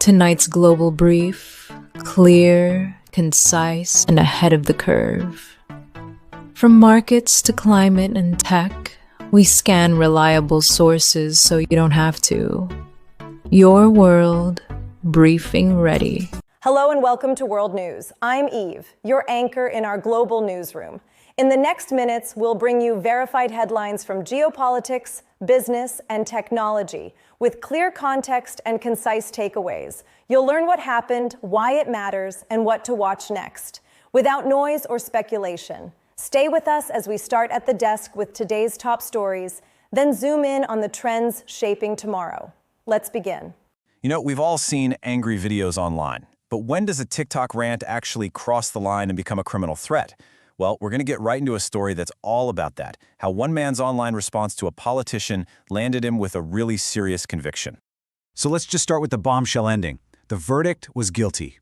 Tonight's global brief: clear, concise, and ahead of the curve. From markets to climate and tech, we scan reliable sources so you don't have to. Your world, briefing ready. Hello and welcome to World News. I'm Eve, your anchor in our global newsroom. In the next minutes, we'll bring you verified headlines from geopolitics, business, and technology, with clear context and concise takeaways. You'll learn what happened, why it matters, and what to watch next, without noise or speculation. Stay with us as we start at the desk with today's top stories, then zoom in on the trends shaping tomorrow. Let's begin. You know, we've all seen angry videos online, but when does a TikTok rant actually cross the line and become a criminal threat? Well, we're going to get right into a story that's all about that, how one man's online response to a politician landed him with a really serious conviction. So let's just start with the bombshell ending. The verdict was guilty.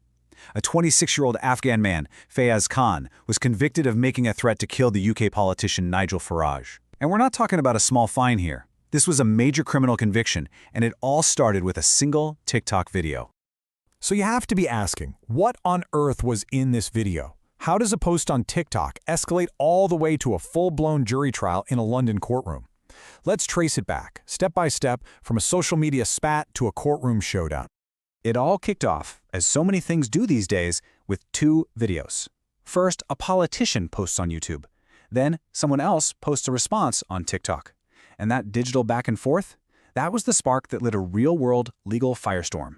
A 26-year-old Afghan man, Fayaz Khan, was convicted of making a threat to kill the UK politician Nigel Farage. And we're not talking about a small fine here. This was a major criminal conviction, and it all started with a single TikTok video. So you have to be asking, what on earth was in this video? How does a post on TikTok escalate all the way to a full-blown jury trial in a London courtroom? Let's trace it back, step by step, from a social media spat to a courtroom showdown. It all kicked off, as so many things do these days, with two videos. First, a politician posts on YouTube. Then, someone else posts a response on TikTok. And that digital back and forth, that was the spark that lit a real-world legal firestorm.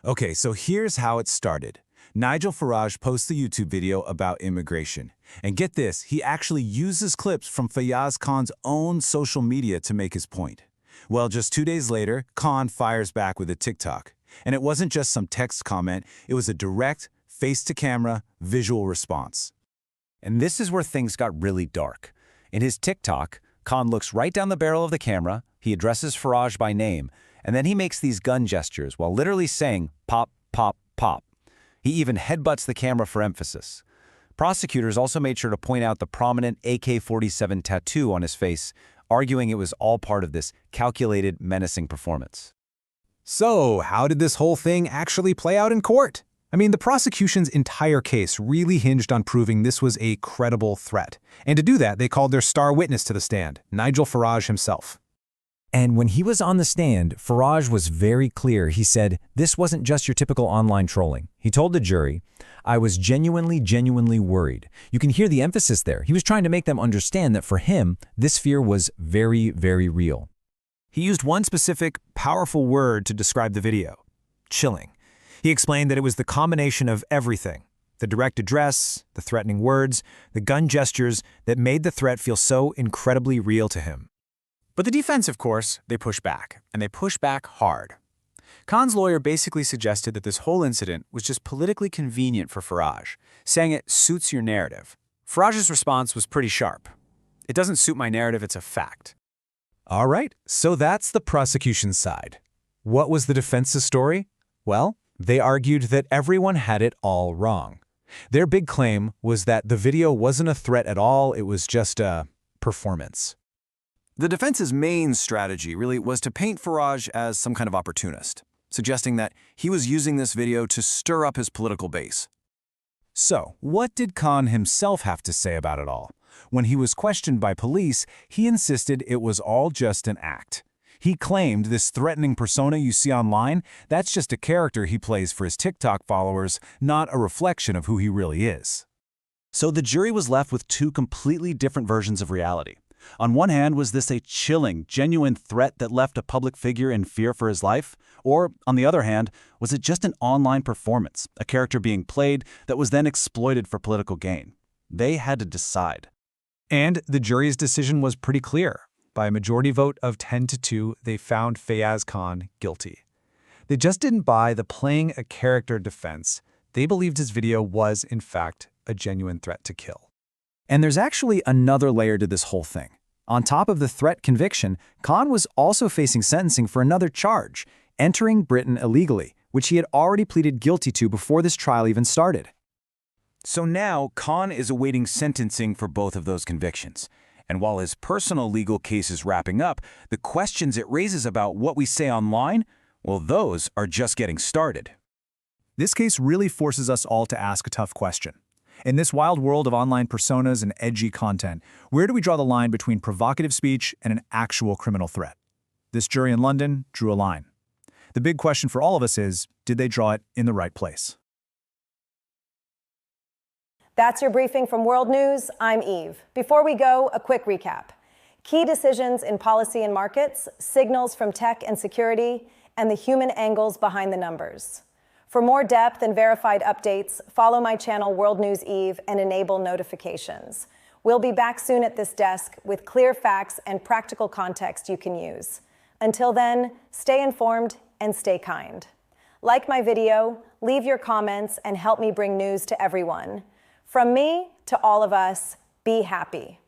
Okay, so here's how it started. Nigel Farage posts a YouTube video about immigration. And get this, he actually uses clips from Fayaz Khan's own social media to make his point. Well, just 2 days later, Khan fires back with a TikTok. And it wasn't just some text comment, it was a direct, face-to-camera, visual response. And this is where things got really dark. In his TikTok, Khan looks right down the barrel of the camera, he addresses Farage by name, and then he makes these gun gestures while literally saying, pop, pop, pop. He even headbutts the camera for emphasis. Prosecutors also made sure to point out the prominent AK-47 tattoo on his face, arguing it was all part of this calculated, menacing performance. So, how did this whole thing actually play out in court? I mean, the prosecution's entire case really hinged on proving this was a credible threat. And to do that, they called their star witness to the stand, Nigel Farage himself. And when he was on the stand, Farage was very clear. He said, this wasn't just your typical online trolling. He told the jury, I was genuinely worried. You can hear the emphasis there. He was trying to make them understand that for him, this fear was very, very real. He used one specific, powerful word to describe the video: chilling. He explained that it was the combination of everything: the direct address, the threatening words, the gun gestures that made the threat feel so incredibly real to him. But the defense, of course, they push back, and they push back hard. Khan's lawyer basically suggested that this whole incident was just politically convenient for Farage, saying it suits your narrative. Farage's response was pretty sharp. It doesn't suit my narrative, it's a fact. All right, so that's the prosecution's side. What was the defense's story? Well, they argued that everyone had it all wrong. Their big claim was that the video wasn't a threat at all, it was just a performance. The defense's main strategy really was to paint Farage as some kind of opportunist, suggesting that he was using this video to stir up his political base. So, what did Khan himself have to say about it all? When he was questioned by police, he insisted it was all just an act. He claimed this threatening persona you see online, that's just a character he plays for his TikTok followers, not a reflection of who he really is. So the jury was left with two completely different versions of reality. On one hand, was this a chilling, genuine threat that left a public figure in fear for his life? Or, on the other hand, was it just an online performance, a character being played that was then exploited for political gain? They had to decide. And the jury's decision was pretty clear. By a majority vote of 10-2, they found Fayaz Khan guilty. They just didn't buy the playing a character defense. They believed his video was, in fact, a genuine threat to kill. And there's actually another layer to this whole thing. On top of the threat conviction, Khan was also facing sentencing for another charge, entering Britain illegally, which he had already pleaded guilty to before this trial even started. So now, Khan is awaiting sentencing for both of those convictions. And while his personal legal case is wrapping up, the questions it raises about what we say online, Well, those are just getting started. This case really forces us all to ask a tough question. In this wild world of online personas and edgy content, where do we draw the line between provocative speech and an actual criminal threat? This jury in London drew a line. The big question for all of us is, did they draw it in the right place? That's your briefing from World News. I'm Eve. Before we go, a quick recap. Key decisions in policy and markets, signals from tech and security, and the human angles behind the numbers. For more depth and verified updates, follow my channel World News Eve and enable notifications. We'll be back soon at this desk with clear facts and practical context you can use. Until then, stay informed and stay kind. Like my video, leave your comments, and help me bring news to everyone. From me to all of us, be happy.